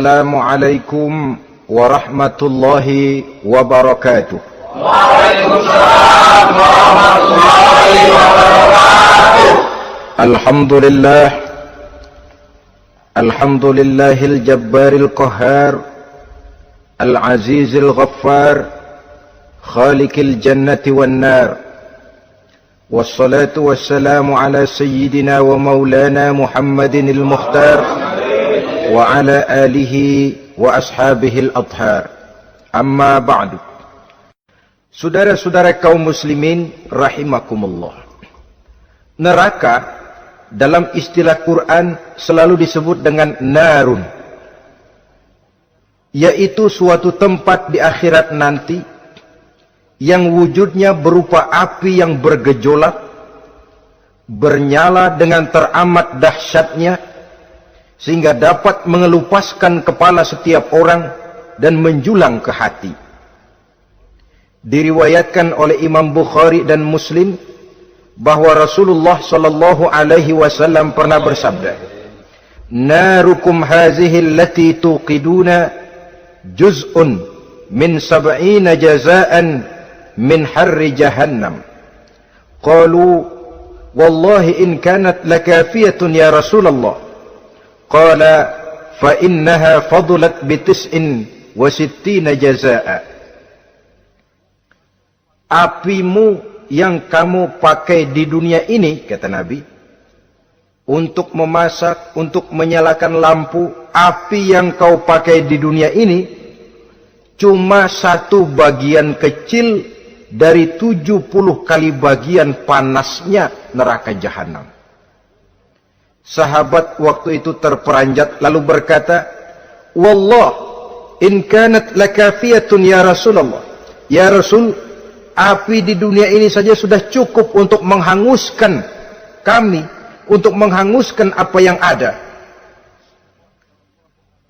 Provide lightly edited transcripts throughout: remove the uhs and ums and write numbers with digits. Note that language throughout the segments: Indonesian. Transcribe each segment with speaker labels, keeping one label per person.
Speaker 1: Assalamualaikum warahmatullahi wabarakatuh.
Speaker 2: Waalaikumsalam warahmatullahi wabarakatuh.
Speaker 1: Alhamdulillah, alhamdulillahil jabbaril qahhar, al-azizil ghaffar, khaliqil jannati wan nar. Wassalatu wassalamu ala sayyidina wa maulana Muhammadinil mukhtar wa ala alihi wa ashabihil athhar. Amma ba'du. Saudara-saudara kaum muslimin rahimakumullah. Neraka dalam istilah Quran selalu disebut dengan narun, yaitu suatu tempat di akhirat nanti yang wujudnya berupa api yang bergejolak, bernyala dengan teramat dahsyatnya, sehingga dapat mengelupaskan kepala setiap orang dan menjulang ke hati. Diriwayatkan oleh Imam Bukhari dan Muslim bahwa Rasulullah sallallahu alaihi wasallam pernah bersabda, "Narukum hazihi allati tuqiduna juz'un min 70 jazaan min harri jahannam." Qalu, "Wallahi in kanat lakafiyatun ya Rasulullah." Qala, "Fa innaha fadlat bi 69 jazaa." Apimu yang kamu pakai di dunia ini, kata Nabi, untuk memasak, untuk menyalakan lampu, api yang kau pakai di dunia ini cuma satu bagian kecil dari 70 kali bagian panasnya neraka jahanam. Sahabat waktu itu terperanjat lalu berkata, "Wallah, in kanat lakafiyatun ya Rasulullah." Ya Rasul, api di dunia ini saja sudah cukup untuk menghanguskan kami, untuk menghanguskan apa yang ada.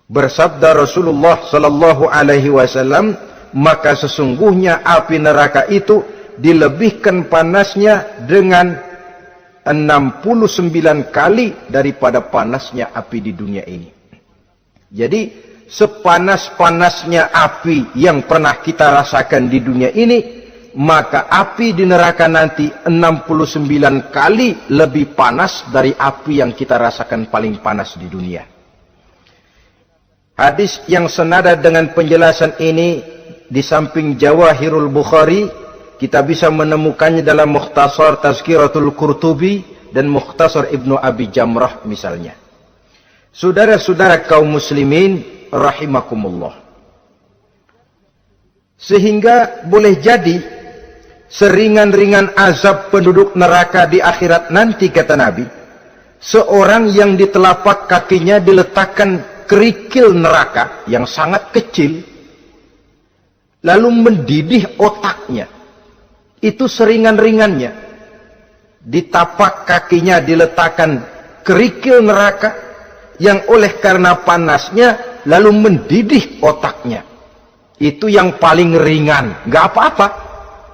Speaker 1: Bersabda Rasulullah sallallahu alaihi wasallam, maka sesungguhnya api neraka itu dilebihkan panasnya dengan 69 kali daripada panasnya api di dunia ini. Jadi sepanas-panasnya api yang pernah kita rasakan di dunia ini, maka api di neraka nanti 69 kali lebih panas dari api yang kita rasakan paling panas di dunia. Hadis yang senada dengan penjelasan ini di samping Jawahirul Bukhari, kita bisa menemukannya dalam Mukhtasar Tazkiratul Qurtubi dan Mukhtasar Ibnu Abi Jamrah misalnya. Saudara-saudara kaum muslimin rahimakumullah. Sehingga boleh jadi seringan-ringan azab penduduk neraka di akhirat nanti, kata Nabi, seorang yang di telapak kakinya diletakkan kerikil neraka yang sangat kecil, lalu mendidih otaknya. Itu seringan-ringannya. Di tapak kakinya diletakkan kerikil neraka yang oleh karena panasnya lalu mendidih otaknya. Itu yang paling ringan, nggak apa-apa,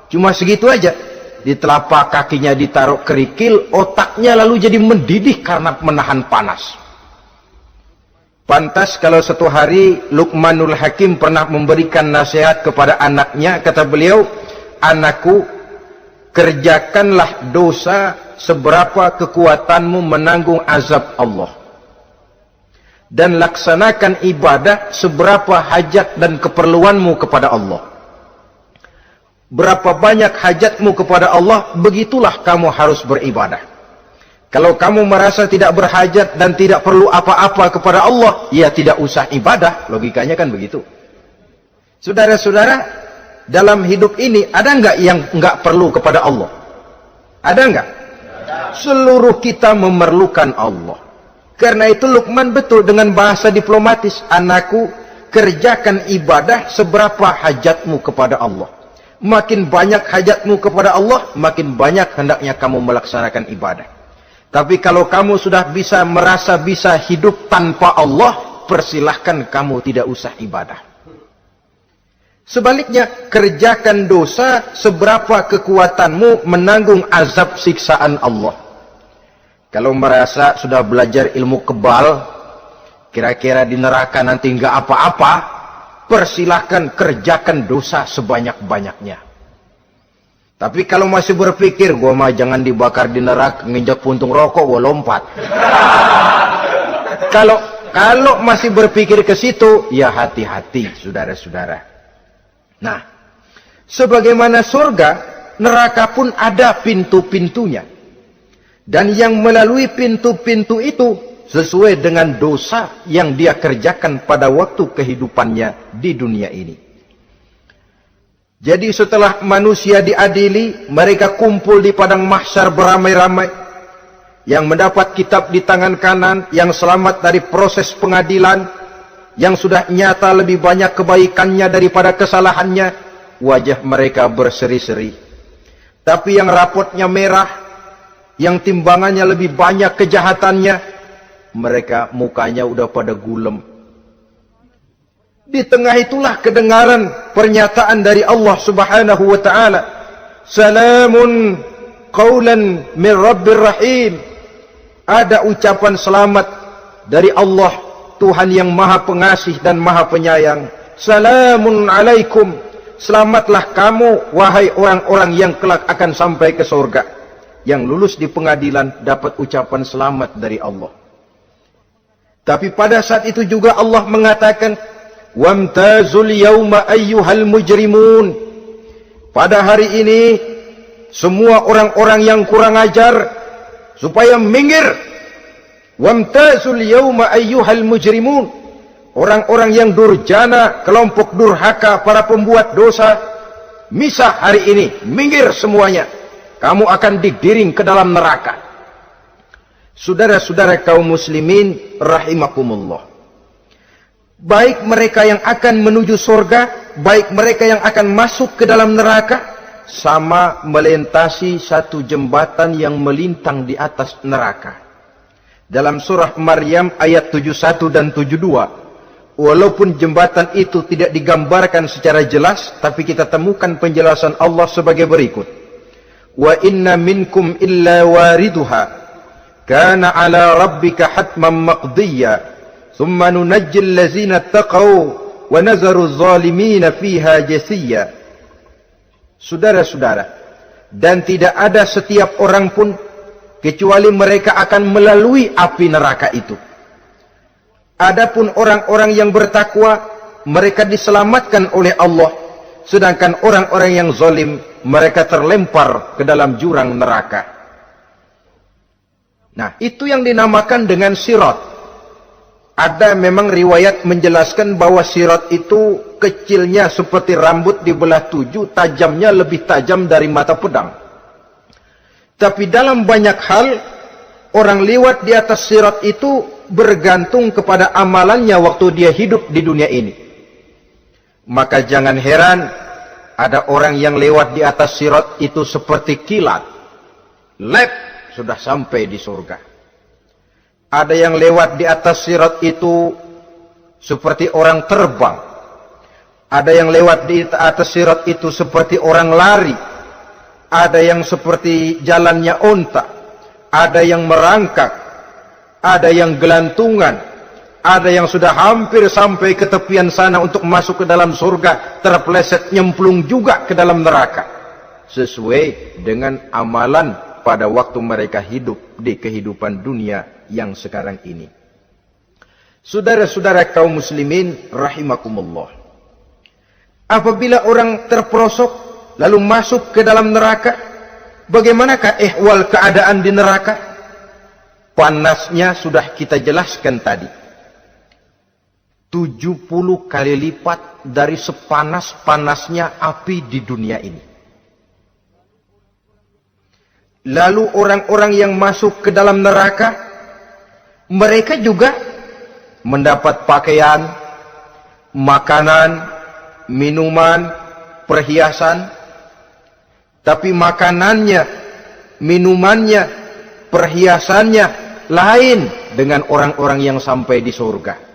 Speaker 1: cuma segitu aja. Di telapak kakinya ditaruh kerikil, otaknya lalu jadi mendidih karena menahan panas. Pantas kalau satu hari Luqmanul Hakim pernah memberikan nasihat kepada anaknya, kata beliau, "Anakku, kerjakanlah dosa seberapa kekuatanmu menanggung azab Allah, dan laksanakan ibadah seberapa hajat dan keperluanmu kepada Allah. Berapa banyak hajatmu kepada Allah, begitulah kamu harus beribadah. Kalau kamu merasa tidak berhajat dan tidak perlu apa-apa kepada Allah, ya tidak usah ibadah." Logikanya kan begitu. Saudara-saudara, dalam hidup ini ada nggak yang nggak perlu kepada Allah? Ada nggak? Seluruh kita memerlukan Allah. Karena itu Luqman betul dengan bahasa diplomatis, "Anakku, kerjakan ibadah seberapa hajatmu kepada Allah. Makin banyak hajatmu kepada Allah, makin banyak hendaknya kamu melaksanakan ibadah. Tapi kalau kamu sudah bisa merasa bisa hidup tanpa Allah, persilahkan kamu tidak usah ibadah." Sebaliknya, kerjakan dosa seberapa kekuatanmu menanggung azab siksaan Allah. Kalau merasa sudah belajar ilmu kebal, kira-kira di neraka nanti nggak apa-apa, persilahkan kerjakan dosa sebanyak-banyaknya. Tapi kalau masih berpikir, gua mah jangan dibakar di neraka, nginjak puntung rokok, gua lompat. Kalau masih berpikir ke situ, ya hati-hati, saudara-saudara. Nah, sebagaimana surga, neraka pun ada pintu-pintunya. Dan yang melalui pintu-pintu itu sesuai dengan dosa yang dia kerjakan pada waktu kehidupannya di dunia ini. Jadi setelah manusia diadili, mereka kumpul di padang mahsyar beramai-ramai. Yang mendapat kitab di tangan kanan, yang selamat dari proses pengadilan, yang sudah nyata lebih banyak kebaikannya daripada kesalahannya, wajah mereka berseri-seri. Tapi yang rapotnya merah, yang timbangannya lebih banyak kejahatannya, mereka mukanya udah pada gulem. Di tengah itulah kedengaran pernyataan dari Allah Subhanahu wa taala, "Salamun qaulan min Rabbir Rahim." Ada ucapan selamat dari Allah, Tuhan yang Maha Pengasih dan Maha Penyayang. Salamun alaikum. Selamatlah kamu, wahai orang-orang yang kelak akan sampai ke surga. Yang lulus di pengadilan dapat ucapan selamat dari Allah. Tapi pada saat itu juga Allah mengatakan, "Wamtazul yauma ayyuhal mujrimun." Pada hari ini, semua orang-orang yang kurang ajar, supaya minggir. Wamtazul yauma ayyuhal mujrimun. Orang-orang yang durjana, kelompok durhaka, para pembuat dosa, misah hari ini, minggir semuanya. Kamu akan digiring ke dalam neraka. Saudara-saudara kaum muslimin rahimakumullah. Baik mereka yang akan menuju surga, baik mereka yang akan masuk ke dalam neraka, sama melintasi satu jembatan yang melintang di atas neraka. Dalam surah Maryam ayat 71 dan 72, walaupun jembatan itu tidak digambarkan secara jelas, tapi kita temukan penjelasan Allah sebagai berikut. Wa inna minkum illa wariduha kana ala rabbika hatman maqdiyya thumma nunajjil ladzina taqaw wa nazaru adh-dhalimina fiha jasiyya. Saudara-saudara, dan tidak ada setiap orang pun kecuali mereka akan melalui api neraka itu. Adapun orang-orang yang bertakwa, mereka diselamatkan oleh Allah, sedangkan orang-orang yang zalim, mereka terlempar ke dalam jurang neraka. Nah, itu yang dinamakan dengan sirat. Ada memang riwayat menjelaskan bahwa sirat itu kecilnya seperti rambut dibelah 7, tajamnya lebih tajam dari mata pedang. Tapi dalam banyak hal, orang lewat di atas sirat itu bergantung kepada amalannya waktu dia hidup di dunia ini. Maka jangan heran, ada orang yang lewat di atas sirat itu seperti kilat. Lep, sudah sampai di surga. Ada yang lewat di atas sirat itu seperti orang terbang. Ada yang lewat di atas sirat itu seperti orang lari. Ada yang seperti jalannya unta. Ada yang merangkak. Ada yang gelantungan. Ada yang sudah hampir sampai ke tepian sana untuk masuk ke dalam surga, terpeleset nyemplung juga ke dalam neraka. Sesuai dengan amalan pada waktu mereka hidup di kehidupan dunia yang sekarang ini. Saudara-saudara kaum muslimin rahimakumullah. Apabila orang terperosok lalu masuk ke dalam neraka, bagaimanakah ihwal keadaan di neraka? Panasnya sudah kita jelaskan tadi. 70 kali lipat dari sepanas-panasnya api di dunia ini. Lalu orang-orang yang masuk ke dalam neraka, mereka juga mendapat pakaian, makanan, minuman, perhiasan. Tapi makanannya, minumannya, perhiasannya lain dengan orang-orang yang sampai di surga.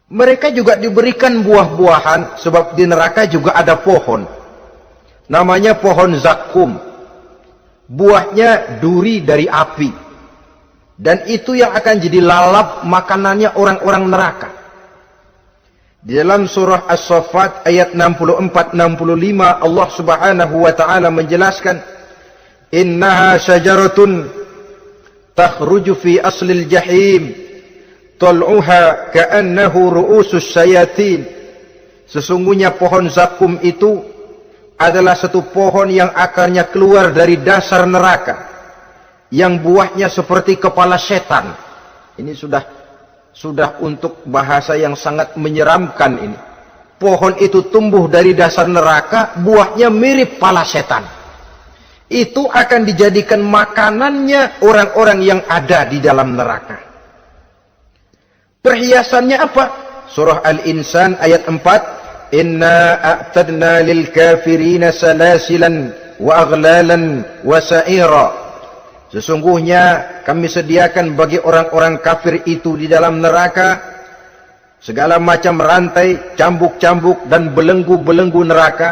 Speaker 1: Mereka juga diberikan buah-buahan, sebab di neraka juga ada pohon. Namanya pohon zakum. Buahnya duri dari api. Dan itu yang akan jadi lalap makanannya orang-orang neraka. Di dalam surah As-Saffat ayat 64-65 Allah Subhanahu wa taala menjelaskan, "Innaha syajaratun takhruju fi aslil jahim, tal'uha ka'annahu ru'usus syayatin." Sesungguhnya pohon zakum itu adalah satu pohon yang akarnya keluar dari dasar neraka, yang buahnya seperti kepala setan. Ini sudah untuk bahasa yang sangat menyeramkan ini. Pohon itu tumbuh dari dasar neraka, buahnya mirip kepala setan. Itu akan dijadikan makanannya orang-orang yang ada di dalam neraka. Perhiasannya apa? Surah Al-Insan ayat 4, "Inna a'tadna lil kafirina salasilan wa aghlalan wa sa'ira." Sesungguhnya kami sediakan bagi orang-orang kafir itu di dalam neraka segala macam rantai, cambuk-cambuk dan belenggu-belenggu neraka,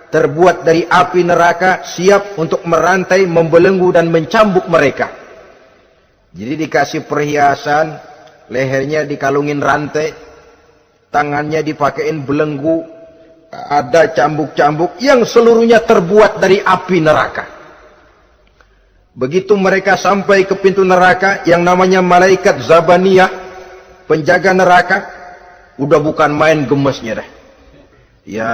Speaker 1: terbuat dari api neraka, siap untuk merantai, membelenggu dan mencambuk mereka. Jadi dikasih perhiasan, lehernya dikalungin rantai, tangannya dipakein belenggu, ada cambuk-cambuk yang seluruhnya terbuat dari api neraka. Begitu mereka sampai ke pintu neraka yang namanya malaikat Zabaniyah, penjaga neraka, udah bukan main gemesnya dah. Ya,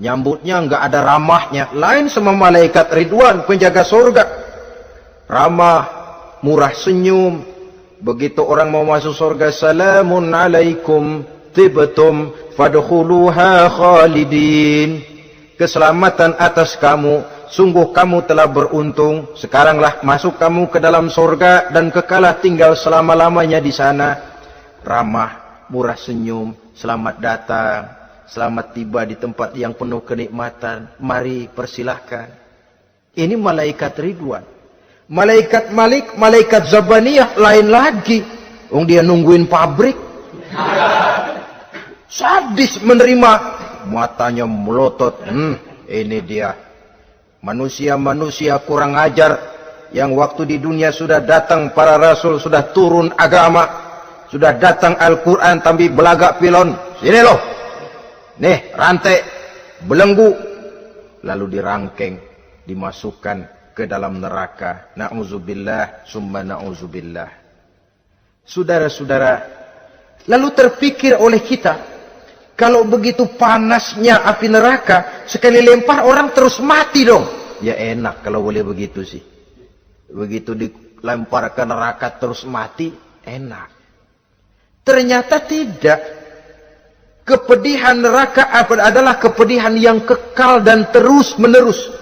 Speaker 1: nyambutnya nggak ada ramahnya, lain sama malaikat Ridwan, penjaga surga. Ramah, murah senyum. Begitu orang mau masuk surga, "Salamun alaikum tibtum fadkhuluha khalidin." Keselamatan atas kamu, sungguh kamu telah beruntung. Sekaranglah masuk kamu ke dalam surga dan kekalah tinggal selama-lamanya di sana. Ramah, murah senyum, selamat datang, selamat tiba di tempat yang penuh kenikmatan. Mari persilahkan. Ini malaikat Ridwan. Malaikat Malik, malaikat Zabaniyah lain lagi. Dia nungguin pabrik. Sadis menerima. Matanya melotot. Ini dia. Manusia-manusia kurang ajar yang waktu di dunia sudah datang para rasul, sudah turun agama, sudah datang Al-Quran, tapi belagak pilon. Sini loh. Nih, rantai, belenggu. Lalu dirangkeng, dimasukkan ke dalam neraka. Na'udzubillah, summa na'udzubillah. Saudara-saudara, lalu terpikir oleh kita, kalau begitu panasnya api neraka, sekali lempar orang terus mati dong. Ya enak kalau boleh begitu sih. Begitu dilempar ke neraka terus mati, enak. Ternyata tidak. Kepedihan neraka adalah kepedihan yang kekal dan terus menerus.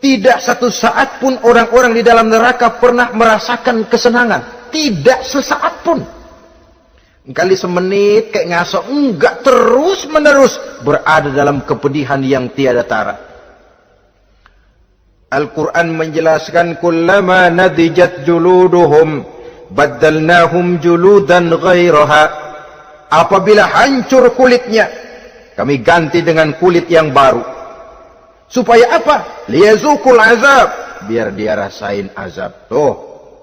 Speaker 1: Tidak satu saat pun orang-orang di dalam neraka pernah merasakan kesenangan. Tidak sesaat pun. Kali semenit kayak ngasok, enggak, terus menerus berada dalam kepedihan yang tiada tara. Al-Quran menjelaskan, "Kullama nadijat juluduhum baddalnahum juludan ghairaha." Apabila hancur kulitnya, kami ganti dengan kulit yang baru. Supaya apa? Liyazukul azab, biar dia rasain azab. Tuh,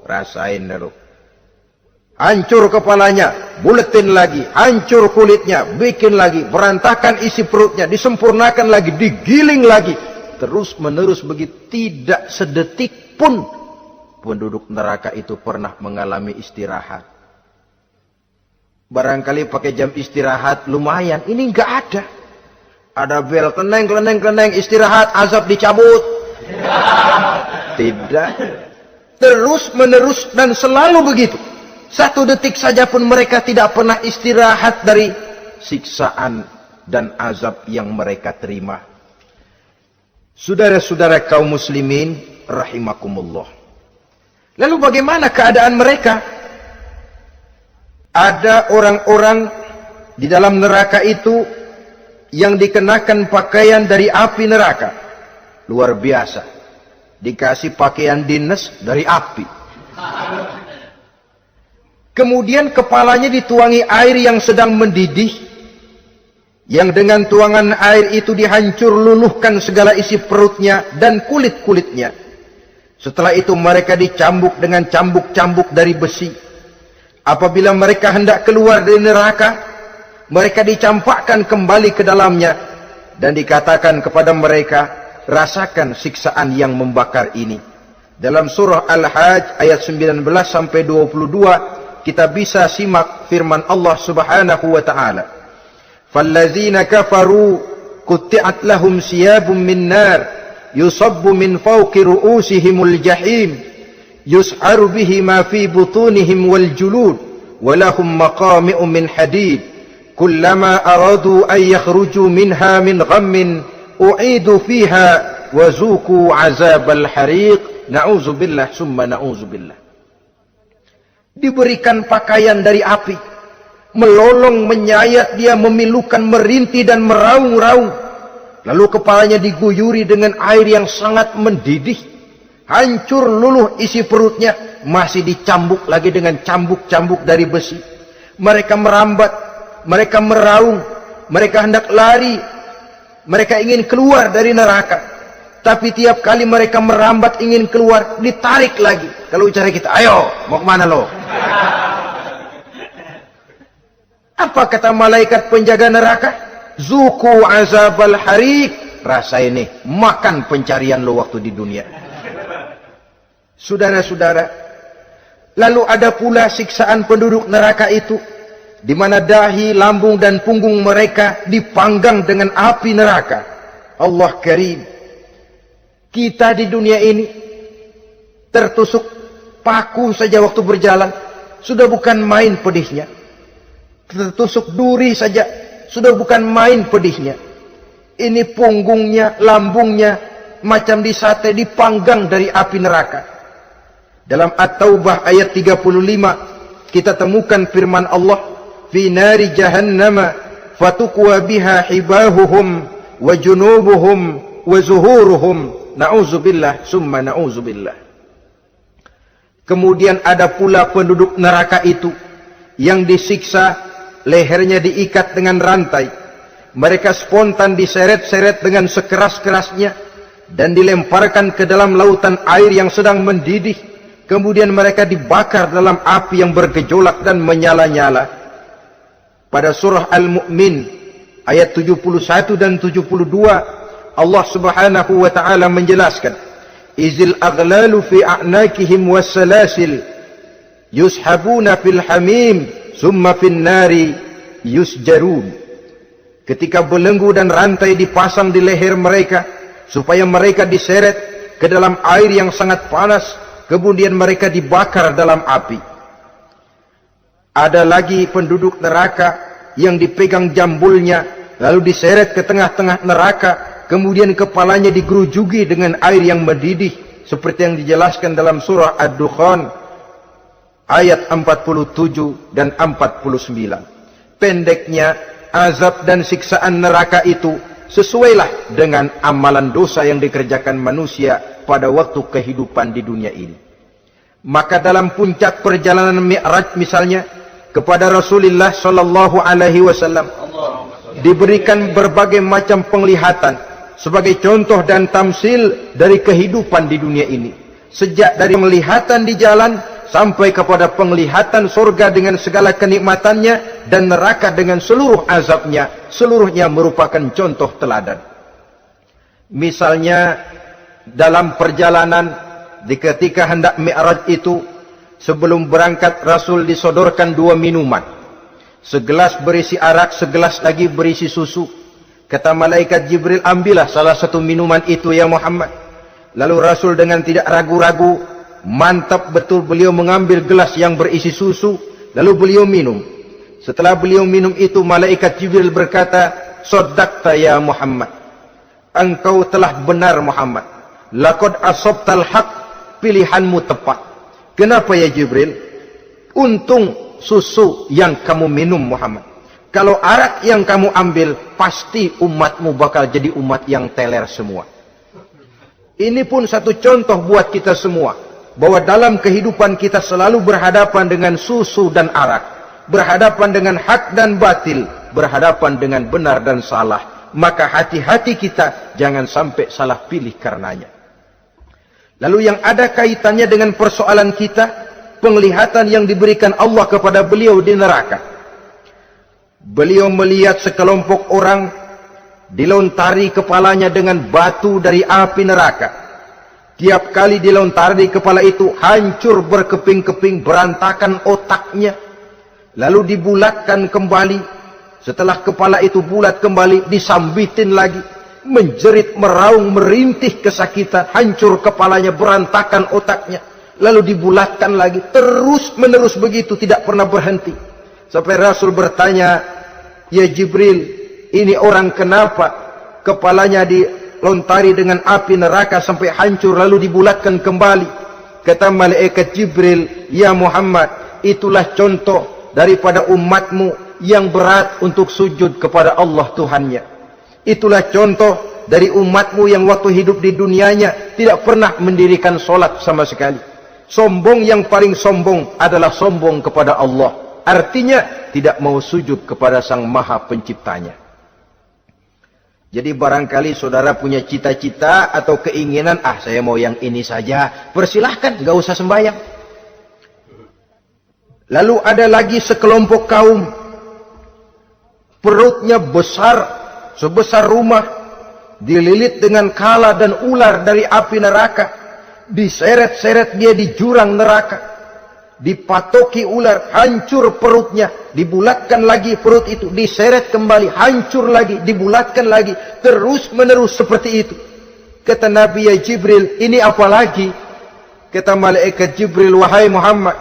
Speaker 1: rasain dulu. Hancur kepalanya, buletin lagi, hancur kulitnya, bikin lagi, berantakan isi perutnya, disempurnakan lagi, digiling lagi. Terus menerus begitu, tidak sedetik pun penduduk neraka itu pernah mengalami istirahat. Barangkali pakai jam istirahat lumayan, ini enggak ada. Ada bel, keneng, istirahat, azab dicabut. Tidak. Terus menerus dan selalu begitu. Satu detik saja pun mereka tidak pernah istirahat dari siksaan dan azab yang mereka terima. Saudara-saudara kaum muslimin rahimakumullah. Lalu bagaimana keadaan mereka? Ada orang-orang di dalam neraka itu yang dikenakan pakaian dari api neraka. Luar biasa. Dikasih pakaian dinas dari api. Kemudian kepalanya dituangi air yang sedang mendidih, yang dengan tuangan air itu dihancur luluhkan segala isi perutnya dan kulit-kulitnya. Setelah itu mereka dicambuk dengan cambuk-cambuk dari besi. Apabila mereka hendak keluar dari neraka, mereka dicampakkan kembali ke dalamnya dan dikatakan kepada mereka, rasakan siksaan yang membakar ini. Dalam surah Al-Hajj ayat 19 sampai 22 kita bisa simak firman Allah Subhanahu wa taala. Fallazina kafaru qutti'at lahum siyabun min nar yusabbu min fawqi ru'usihimul jahim yus'aru bihi ma fi butunihim wal julud wa lahum maqami'u min hadid kullama aradu an yakhruju minha min ghammin u'idu fiha wa zuqu 'azabal hariq na'udzubillah summa na'udzubillah. Diberikan pakaian dari api, melolong menyayat dia, memilukan, merintih dan meraung-raung. Lalu kepalanya diguyuri dengan air yang sangat mendidih. Hancur luluh isi perutnya. Masih dicambuk lagi dengan cambuk-cambuk dari besi. Mereka merambat. Mereka meraung. Mereka hendak lari. Mereka ingin keluar dari neraka. Tapi tiap kali mereka merambat ingin keluar, ditarik lagi. Kalau cara kita, ayo, mau kemana lo? Apa kata malaikat penjaga neraka? Zuku azabal hariq, rasa ini makan pencarian lo waktu di dunia. Saudara-saudara, lalu ada pula siksaan penduduk neraka itu, di mana dahi, lambung dan punggung mereka dipanggang dengan api neraka. Allah Karim. Kita di dunia ini tertusuk paku saja waktu berjalan sudah bukan main pedihnya. Tertusuk duri saja sudah bukan main pedihnya. Ini punggungnya, lambungnya macam disate, dipanggang dari api neraka. Dalam At-Taubah ayat 35 kita temukan firman Allah, fi nari jahannama fatukwa biha hibahuhum wa junubuhum wa zuhuruhum na'udzubillah summa na'udzubillah. Kemudian ada pula penduduk neraka itu yang disiksa, lehernya diikat dengan rantai. Mereka spontan diseret-seret dengan sekeras-kerasnya dan dilemparkan ke dalam lautan air yang sedang mendidih. Kemudian mereka dibakar dalam api yang bergejolak dan menyala-nyala. Pada surah Al-Mu'min ayat 71 dan 72 Allah Subhanahu wa taala menjelaskan, izil aghlalu fi a'nakihim wassalasil yushabuna fil hamim summa fin nari yusjarun. Ketika belenggu dan rantai dipasang di leher mereka supaya mereka diseret ke dalam air yang sangat panas, kemudian mereka dibakar dalam api. Ada lagi penduduk neraka yang dipegang jambulnya lalu diseret ke tengah-tengah neraka, kemudian kepalanya digerujuki dengan air yang mendidih seperti yang dijelaskan dalam surah Ad-Dukhan ayat 47 dan 49. Pendeknya, azab dan siksaan neraka itu sesuailah dengan amalan dosa yang dikerjakan manusia pada waktu kehidupan di dunia ini. Maka dalam puncak perjalanan Mi'raj misalnya, kepada Rasulullah sallallahu alaihi wasallam diberikan berbagai macam penglihatan sebagai contoh dan tamsil dari kehidupan di dunia ini. Sejak dari penglihatan di jalan sampai kepada penglihatan surga dengan segala kenikmatannya dan neraka dengan seluruh azabnya, seluruhnya merupakan contoh teladan. Misalnya dalam perjalanan di ketika hendak Mi'raj itu, sebelum berangkat Rasul disodorkan dua minuman. Segelas berisi arak, segelas lagi berisi susu. Kata malaikat Jibril, ambillah salah satu minuman itu ya Muhammad. Lalu Rasul dengan tidak ragu-ragu, mantap betul beliau mengambil gelas yang berisi susu, lalu beliau minum. Setelah beliau minum itu, malaikat Jibril berkata, "Shaddaqta ya Muhammad." Engkau telah benar Muhammad. Laqad asabtal haq, pilihanmu tepat. Kenapa ya Jibril? Untung susu yang kamu minum Muhammad. Kalau arak yang kamu ambil, pasti umatmu bakal jadi umat yang teler semua. Ini pun satu contoh buat kita semua, bahwa dalam kehidupan kita selalu berhadapan dengan susu dan arak, berhadapan dengan hak dan batil, berhadapan dengan benar dan salah. Maka hati-hati kita jangan sampai salah pilih karenanya. Lalu yang ada kaitannya dengan persoalan kita, penglihatan yang diberikan Allah kepada beliau di neraka. Beliau melihat sekelompok orang dilontari kepalanya dengan batu dari api neraka. Tiap kali dilontari kepala itu hancur berkeping-keping, berantakan otaknya. Lalu dibulatkan kembali. Setelah kepala itu bulat kembali, disambitin lagi. Menjerit, meraung, merintih kesakitan, hancur kepalanya, berantakan otaknya. Lalu dibulatkan lagi, terus menerus begitu, tidak pernah berhenti. Sampai Rasul bertanya, "Ya Jibril, ini orang kenapa kepalanya dilontari dengan api neraka sampai hancur lalu dibulatkan kembali?" Kata malaikat Jibril, "Ya Muhammad, itulah contoh daripada umatmu yang berat untuk sujud kepada Allah Tuhannya. Itulah contoh dari umatmu yang waktu hidup di dunianya tidak pernah mendirikan solat sama sekali. Sombong yang paling sombong adalah sombong kepada Allah. Artinya tidak mau sujud kepada Sang Maha Penciptanya." Jadi barangkali saudara punya cita-cita atau keinginan, saya mau yang ini saja, persilahkan, gak usah sembahyang. Lalu ada lagi sekelompok kaum, perutnya besar, sebesar rumah, dililit dengan kala dan ular dari api neraka, diseret-seret dia di jurang neraka, dipatoki ular, hancur perutnya, dibulatkan lagi perut itu, diseret kembali, hancur lagi, dibulatkan lagi, terus menerus seperti itu. Kata Nabi, "Ya Jibril, ini apa lagi?" Kata malaikat Jibril, "Wahai Muhammad,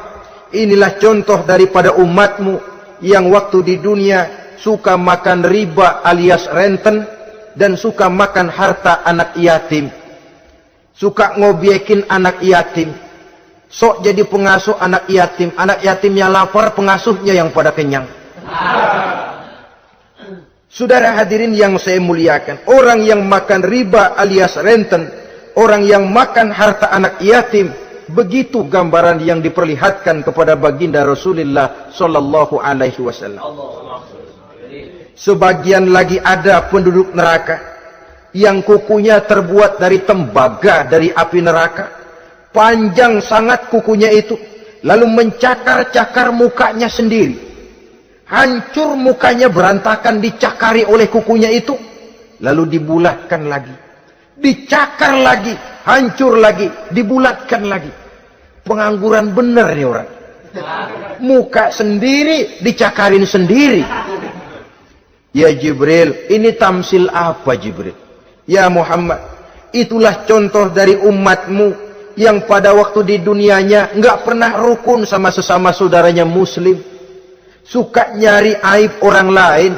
Speaker 1: inilah contoh daripada umatmu yang waktu di dunia suka makan riba alias renten, dan suka makan harta anak yatim, suka ngobyekin anak yatim, sok jadi pengasuh anak yatimnya lapar, pengasuhnya yang pada kenyang." Saudara hadirin yang saya muliakan, orang yang makan riba alias renten, orang yang makan harta anak yatim, begitu gambaran yang diperlihatkan kepada baginda Rasulullah sallallahu alaihi wasallam. Sebagian lagi ada penduduk neraka yang kukunya terbuat dari tembaga dari api neraka. Panjang sangat kukunya itu, lalu mencakar-cakar mukanya sendiri. Hancur mukanya, berantakan, dicakari oleh kukunya itu, lalu dibulatkan lagi, dicakar lagi, hancur lagi, dibulatkan lagi. Pengangguran bener nih orang. Muka sendiri dicakarin sendiri. Ya Jibril, ini tamsil apa Jibril? Ya Muhammad, itulah contoh dari umatmu yang pada waktu di dunianya enggak pernah rukun sama sesama saudaranya muslim. Suka nyari aib orang lain,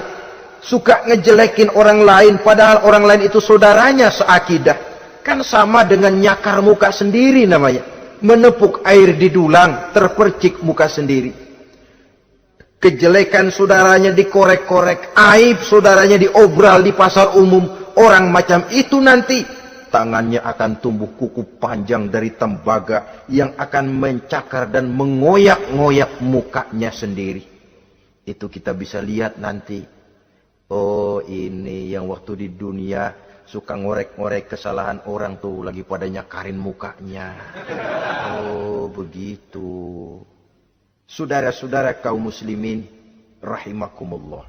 Speaker 1: suka ngejelekin orang lain, padahal orang lain itu saudaranya seakidah. Kan sama dengan nyakar muka sendiri namanya. Menepuk air di dulang, terpercik muka sendiri. Kejelekan saudaranya dikorek-korek, aib saudaranya diobral di pasar umum. Orang macam itu nanti tangannya akan tumbuh kuku panjang dari tembaga yang akan mencakar dan mengoyak-ngoyak mukanya sendiri. Itu kita bisa lihat nanti. Oh, ini yang waktu di dunia suka ngorek-ngorek kesalahan orang tuh lagi pada nyakarin mukanya. Oh, begitu. Saudara-saudara kaum muslimin rahimakumullah.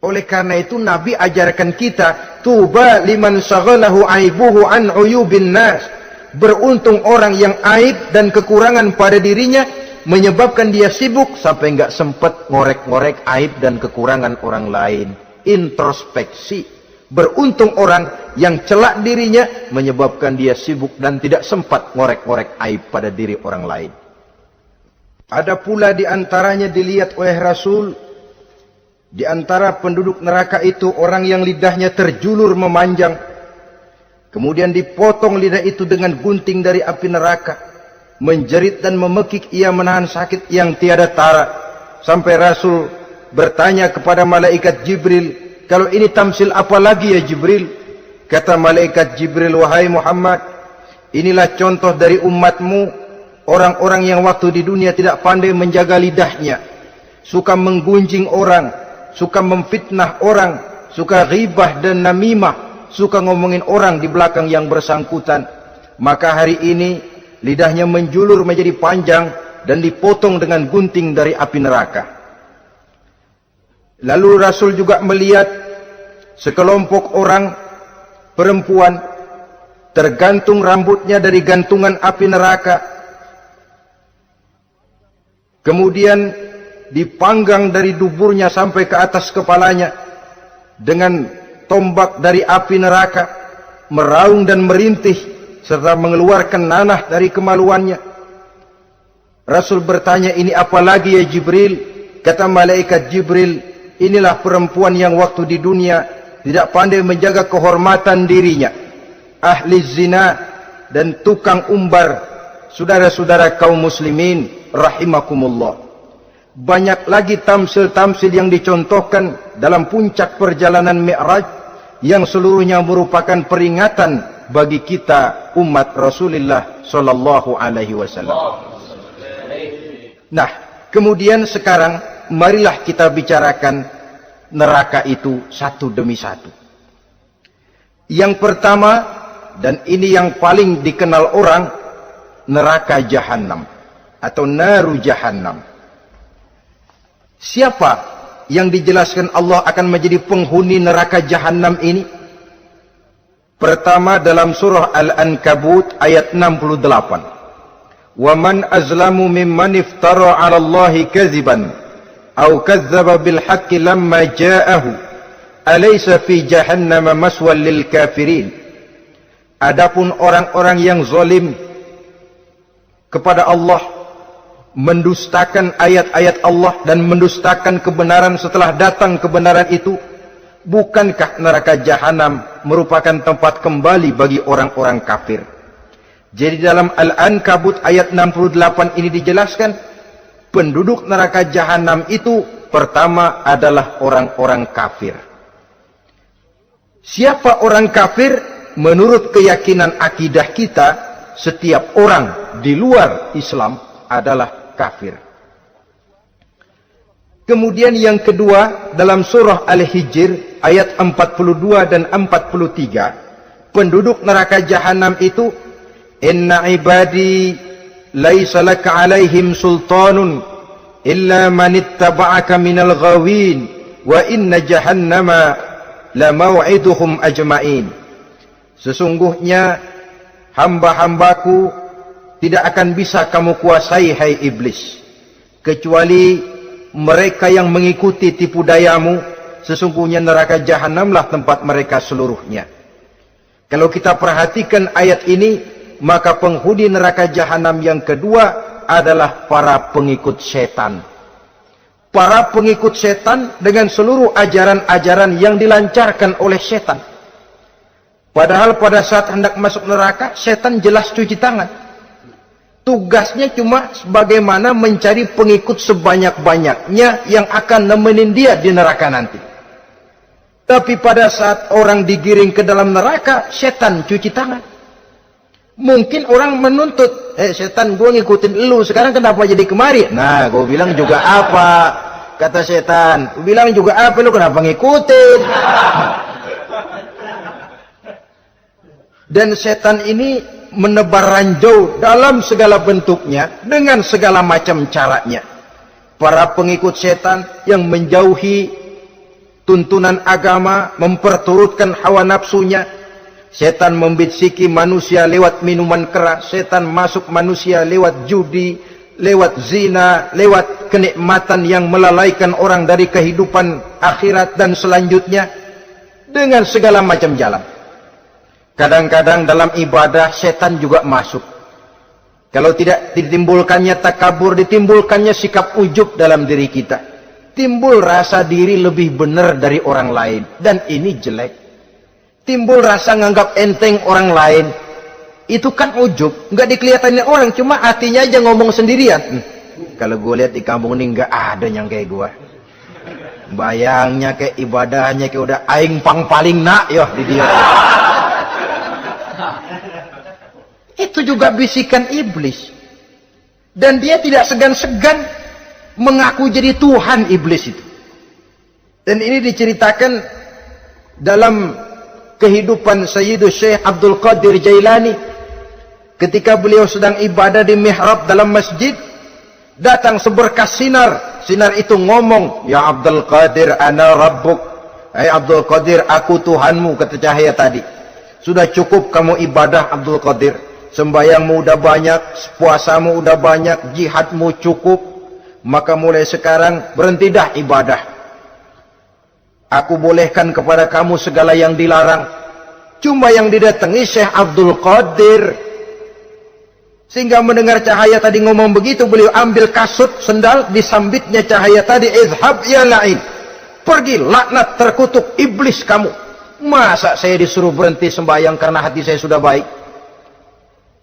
Speaker 1: Oleh karena itu Nabi ajarkan kita, tuba liman syaghalahu aibuhu an uyubin nas. Beruntung orang yang aib dan kekurangan pada dirinya menyebabkan dia sibuk sampai enggak sempat ngorek-ngorek aib dan kekurangan orang lain. Introspeksi. Beruntung orang yang celak dirinya menyebabkan dia sibuk dan tidak sempat ngorek-ngorek aib pada diri orang lain. Ada pula di antaranya dilihat oleh Rasul, di antara penduduk neraka itu orang yang lidahnya terjulur memanjang, kemudian dipotong lidah itu dengan gunting dari api neraka, menjerit dan memekik ia menahan sakit yang tiada tara, sampai Rasul bertanya kepada malaikat Jibril, "Kalau ini tamsil apa lagi ya Jibril?" Kata malaikat Jibril, "Wahai Muhammad, inilah contoh dari umatmu, orang-orang yang waktu di dunia tidak pandai menjaga lidahnya, suka menggunjing orang, suka memfitnah orang, suka ghibah dan namimah, suka ngomongin orang di belakang yang bersangkutan. maka hari ini lidahnya menjulur menjadi panjang dan dipotong dengan gunting dari api neraka. Lalu Rasul juga melihat sekelompok orang perempuan tergantung rambutnya dari gantungan api neraka, kemudian dipanggang dari duburnya sampai ke atas kepalanya dengan tombak dari api neraka, meraung dan merintih serta mengeluarkan nanah dari kemaluannya. Rasul bertanya, ini apa lagi ya Jibril? Kata malaikat Jibril, inilah perempuan yang waktu di dunia tidak pandai menjaga kehormatan dirinya, ahli zina dan tukang umbar. Saudara-saudara kaum muslimin rahimakumullah, banyak lagi tamsil-tamsil yang dicontohkan dalam puncak perjalanan Mi'raj yang seluruhnya merupakan peringatan bagi kita umat Rasulullah sallallahu alaihi wasallam. Nah, kemudian sekarang marilah kita bicarakan neraka itu satu demi satu. Yang pertama, dan ini yang paling dikenal orang, neraka Jahannam atau Naru Jahannam. Siapa yang dijelaskan Allah akan menjadi penghuni neraka Jahannam ini? Pertama dalam surah Al-Ankabut ayat 68. Wa man azlamu mimman iftara 'ala Allahi kadziban aw kadzdzaba bil haqqi lamma ja'ahu alaysa fi jahannam maswal lil kafirin. Adapun orang-orang yang zalim kepada Allah, mendustakan ayat-ayat Allah dan mendustakan kebenaran setelah datang kebenaran itu, bukankah neraka Jahannam merupakan tempat kembali bagi orang-orang kafir? Jadi dalam Al-Ankabut ayat 68 ini dijelaskan, penduduk neraka Jahannam itu pertama adalah orang-orang kafir. Siapa orang kafir? Menurut keyakinan akidah kita, setiap orang di luar Islam adalah kafir. Kemudian yang kedua dalam surah Al-Hijr ayat 42 dan 43, penduduk neraka Jahannam itu, inna ibadi laisa laka alaihim sultanun illa man ittaba'aka minal ghawin wa inna jahannama la maw'iduhum ajma'in. Sesungguhnya hamba-hambaku tidak akan bisa kamu kuasai, hai iblis, kecuali mereka yang mengikuti tipu dayamu. Sesungguhnya neraka Jahannamlah tempat mereka seluruhnya. Kalau kita perhatikan ayat ini, maka penghuni neraka Jahannam yang kedua adalah para pengikut setan. Para pengikut setan dengan seluruh ajaran-ajaran yang dilancarkan oleh setan. Padahal pada saat hendak masuk neraka, setan jelas cuci tangan. Tugasnya cuma bagaimana mencari pengikut sebanyak-banyaknya yang akan nemenin dia di neraka nanti. Tapi pada saat orang digiring ke dalam neraka, setan cuci tangan. Mungkin orang menuntut, setan, gue ngikutin lu, sekarang kenapa jadi kemari? Nah, gue bilang juga apa? Kata setan, gue bilang juga apa, lu kenapa ngikutin? Dan setan ini menebar ranjau dalam segala bentuknya, dengan segala macam caranya. Para pengikut setan yang menjauhi tuntunan agama, memperturutkan hawa nafsunya. Setan membisiki manusia lewat minuman keras, setan masuk manusia lewat judi, lewat zina, lewat kenikmatan yang melalaikan orang dari kehidupan akhirat dan selanjutnya, dengan segala macam jalan. Kadang-kadang dalam ibadah setan juga masuk. Kalau tidak ditimbulkannya takabur, ditimbulkannya sikap ujub dalam diri kita. Timbul rasa diri lebih benar dari orang lain, dan ini jelek. Timbul rasa nganggap enteng orang lain, itu kan ujub, nggak dikelihatannya orang, cuma hatinya aja ngomong sendirian. Kalau gue lihat di kampung ini nggak ada yang kayak gue. Bayangnya kayak ibadahnya kayak udah aing pang paling nak yoh di dia. Itu juga bisikan iblis. Dan dia tidak segan-segan mengaku jadi Tuhan iblis itu. Dan ini diceritakan dalam kehidupan Sayyidus Syekh Abdul Qadir Jailani. ketika beliau sedang ibadah di mihrab dalam masjid, datang seberkas sinar. Sinar itu ngomong, "Ya Abdul Qadir, ana rabbuk." Hai Abdul Qadir, aku Tuhanmu, kata cahaya tadi. Sudah cukup kamu ibadah Abdul Qadir. Sembayangmu udah banyak, puasamu udah banyak, jihadmu cukup. Maka mulai sekarang berhenti dah ibadah. Aku bolehkan kepada kamu segala yang dilarang. Cuma yang didatangi Syekh Abdul Qadir. Sehingga mendengar cahaya tadi ngomong begitu, beliau ambil kasut sendal, disambitnya cahaya tadi, "Izhab ya la'in." Pergi, laknat, terkutuk, iblis kamu. Masa saya disuruh berhenti sembahyang karena hati saya sudah baik?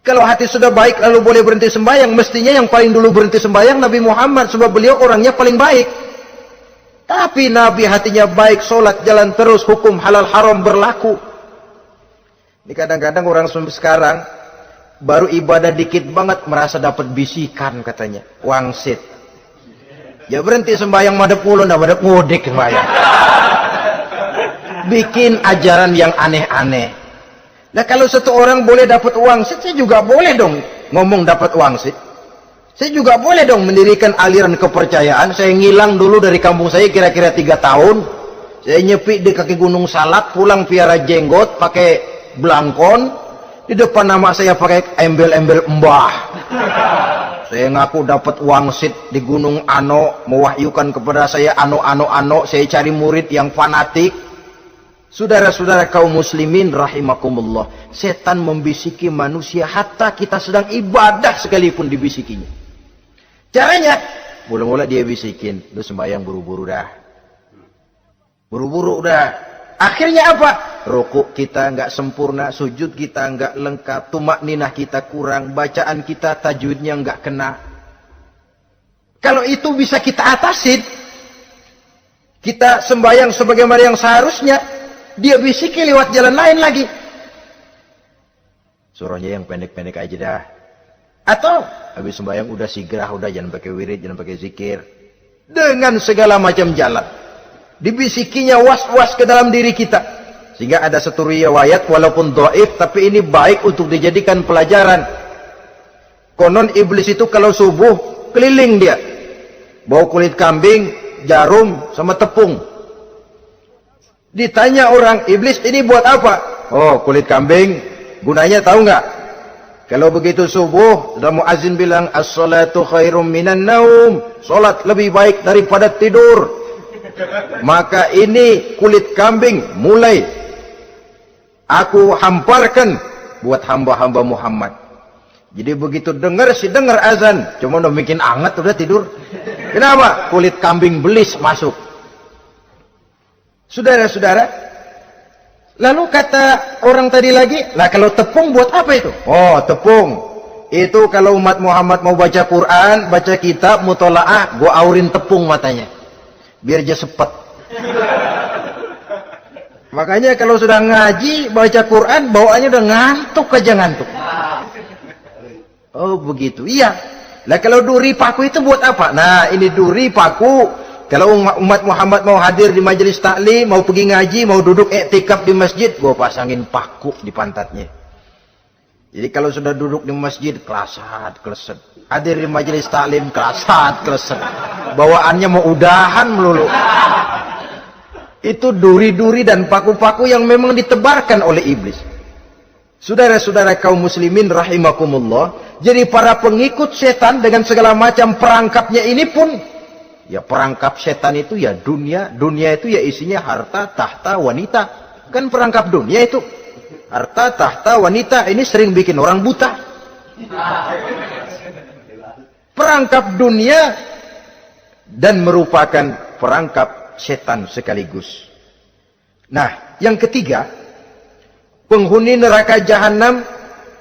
Speaker 1: Kalau hati sudah baik lalu boleh berhenti sembahyang, mestinya yang paling dulu berhenti sembahyang Nabi Muhammad, sebab beliau orangnya paling baik. Tapi Nabi hatinya baik, sholat jalan terus, hukum halal haram berlaku. Ini kadang-kadang orang sekarang baru ibadah dikit banget merasa dapat bisikan katanya, wangsit. Ya berhenti sembahyang madep mulu, ndak madep ngudik sembahyang. Bikin ajaran yang aneh-aneh. Nah kalau satu orang boleh dapat wangsit, saya juga boleh dong ngomong dapat wangsit. Saya juga boleh dong mendirikan aliran kepercayaan. Saya ngilang dulu dari kampung saya kira-kira 3 tahun. Saya nyepi di kaki Gunung Salak, pulang piara jenggot, pakai belangkon. Di depan nama saya pakai embel-embel mbah. Saya ngaku dapat wangsit di Gunung Ano, mewahyukan kepada saya ano. Saya cari murid yang fanatik. Saudara-saudara kaum muslimin rahimakumullah, setan membisiki manusia hatta kita sedang ibadah sekalipun dibisikinya. Caranya, mula-mula dia bisikin, lu sembahyang buru-buru dah. Buru-buru udah. Akhirnya apa? Rukuk kita nggak sempurna, sujud kita nggak lengkap, tumakninah kita kurang, bacaan kita tajwidnya nggak kena. Kalau itu bisa kita atasin, kita sembahyang sebagaimana yang seharusnya, dia bisiki lewat jalan lain lagi. Suruhnya yang pendek-pendek aja dah. Atau habis sembahyang udah sigrah, udah jangan pakai wirid, jangan pakai zikir. Dengan segala macam jalan. Dibisikinya was-was ke dalam diri kita. Sehingga ada satu riwayat walaupun dhaif, tapi ini baik untuk dijadikan pelajaran. Konon iblis itu kalau subuh keliling dia. Bawa kulit kambing, jarum sama tepung. Ditanya orang, iblis ini buat apa? Oh, kulit kambing. Gunanya tahu nggak? Kalau begitu subuh, sudah muazin bilang, as-salatu khairum minan naum. Salat lebih baik daripada tidur. Maka ini kulit kambing mulai aku hamparkan buat hamba-hamba Muhammad. Jadi begitu dengar azan, cuma udah bikin anget udah tidur. Kenapa? Kulit kambing belis masuk. Saudara-saudara, lalu kata orang tadi lagi, lah kalau tepung buat apa itu? Oh, tepung. Itu kalau umat Muhammad mau baca Quran, baca kitab, mutola'ah, gua aurin tepung matanya. Biar dia sepet. Makanya kalau sudah ngaji, baca Quran, bawaannya udah ngantuk aja ngantuk. Oh, begitu. Iya. Lah kalau duri paku itu buat apa? Nah, ini duri paku. Kalau umat Muhammad mau hadir di majelis taklim, mau pergi ngaji, mau duduk iktikaf di masjid, gua pasangin paku di pantatnya. Jadi kalau sudah duduk di masjid, kelasat, kleset. Hadir di majelis taklim, kelasat, kleset. Bawaannya mau udahan melulu. Itu duri-duri dan paku-paku yang memang ditebarkan oleh iblis. Saudara-saudara kaum muslimin rahimakumullah, jadi para pengikut setan dengan segala macam perangkapnya ini pun, ya perangkap setan itu ya dunia itu ya isinya harta, tahta, wanita. Kan perangkap dunia itu. Harta, tahta, wanita, ini sering bikin orang buta. Perangkap dunia dan merupakan perangkap setan sekaligus. Nah, yang ketiga, penghuni neraka jahanam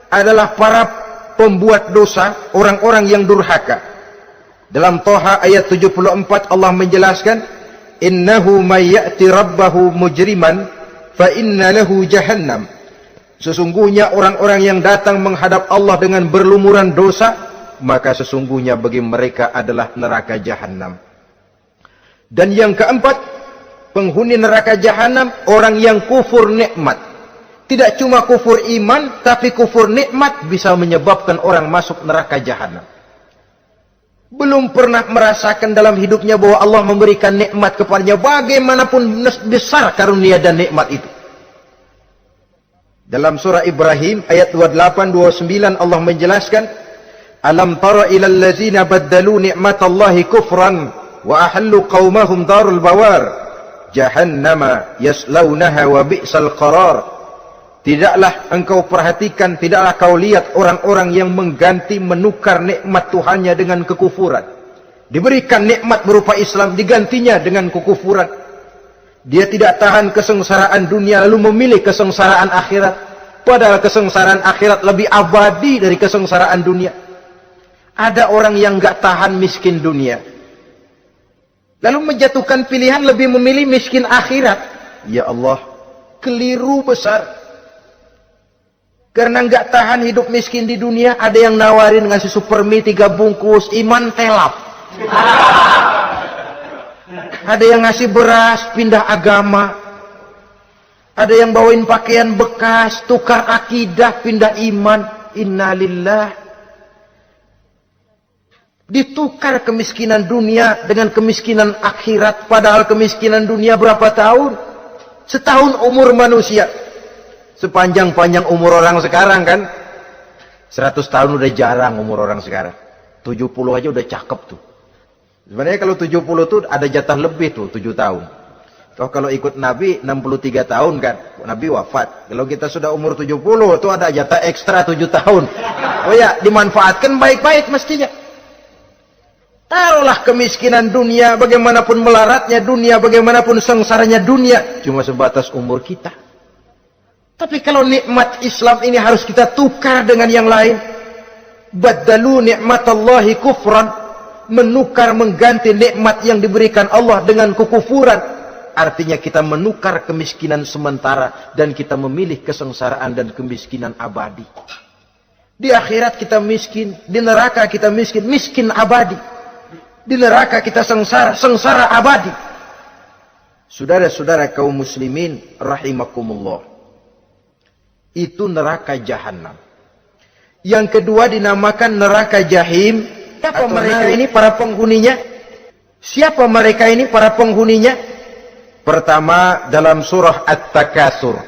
Speaker 1: adalah para pembuat dosa, orang-orang yang durhaka. Dalam Toha ayat 74 Allah menjelaskan, innahu may ya'ti rabbahu mujriman fa inna lahu jahannam. Sesungguhnya orang-orang yang datang menghadap Allah dengan berlumuran dosa, maka sesungguhnya bagi mereka adalah neraka jahanam. Dan yang keempat, penghuni neraka jahanam orang yang kufur nikmat. Tidak cuma kufur iman, tapi kufur nikmat bisa menyebabkan orang masuk neraka jahanam. Belum pernah merasakan dalam hidupnya bahwa Allah memberikan nikmat kepadanya, bagaimanapun besar karunia dan nikmat itu. Dalam surah Ibrahim ayat 28-29 Allah menjelaskan, Alam tara ilal ladzina baddalu ni'matallahi kufran wa ahallu qaumahum darul bawar jahannama yaslaunaha wa bi'sal qarar. Tidaklah engkau perhatikan, tidaklah kau lihat orang-orang yang mengganti, menukar nikmat Tuhannya dengan kekufuran. Diberikan nikmat berupa Islam, digantinya dengan kekufuran. Dia tidak tahan kesengsaraan dunia lalu memilih kesengsaraan akhirat. Padahal kesengsaraan akhirat lebih abadi dari kesengsaraan dunia. Ada orang yang gak tahan miskin dunia, lalu menjatuhkan pilihan lebih memilih miskin akhirat. Ya Allah, keliru besar. Karena nggak tahan hidup miskin di dunia, ada yang nawarin ngasih supermi 3 bungkus, iman telap. Ada yang ngasih beras, pindah agama. Ada yang bawain pakaian bekas, tukar akidah, pindah iman. Innalillah. Ditukar kemiskinan dunia dengan kemiskinan akhirat. Padahal kemiskinan dunia berapa tahun? Setahun umur manusia. Sepanjang-panjang umur orang sekarang kan. 100 tahun udah jarang umur orang sekarang. 70 aja udah cakep tuh. Sebenarnya kalau 70 tuh ada jatah lebih tuh, 7 tahun. Kalau ikut Nabi 63 tahun kan. Nabi wafat. Kalau kita sudah umur 70 tuh ada jatah ekstra 7 tahun. Oh ya, dimanfaatkan baik-baik mestinya. Taruhlah kemiskinan dunia, bagaimanapun melaratnya dunia, bagaimanapun sengsaranya dunia, cuma sebatas umur kita. Tapi kalau nikmat Islam ini harus kita tukar dengan yang lain. Baddalu ni'matallahi kufran. Menukar, mengganti nikmat yang diberikan Allah dengan kekufuran. Artinya kita menukar kemiskinan sementara dan kita memilih kesengsaraan dan kemiskinan abadi. Di akhirat kita miskin, di neraka kita miskin, miskin abadi. Di neraka kita sengsara, sengsara abadi. Saudara-saudara kaum muslimin rahimakumullah. Itu neraka jahanam. Yang kedua dinamakan neraka jahim. Siapa mereka ini para penghuninya? Siapa mereka ini para penghuninya? Pertama dalam surah At-Takatsur,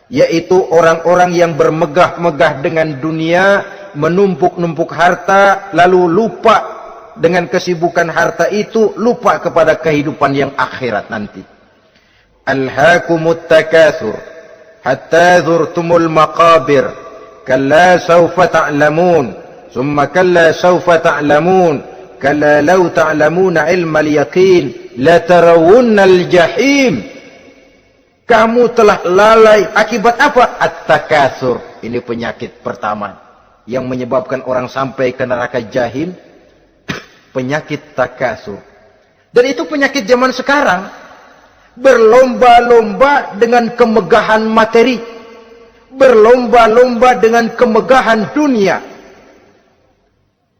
Speaker 1: yaitu orang-orang yang bermegah-megah dengan dunia, menumpuk-numpuk harta, lalu lupa dengan kesibukan harta itu, lupa kepada kehidupan yang akhirat nanti. Alhaakumut takatsur hatta zurtumul maqabir kalla sawfa ta'lamun thumma kalla sawfa ta'lamun kalla law ta'lamuna ilmal yaqin la tarawunnal jahim. Kamu telah lalai akibat apa? At-takatsur. Ini penyakit pertama yang menyebabkan orang sampai ke neraka jahim. Penyakit takatsur. Dan itu penyakit zaman sekarang. Berlomba-lomba dengan kemegahan materi, berlomba-lomba dengan kemegahan dunia.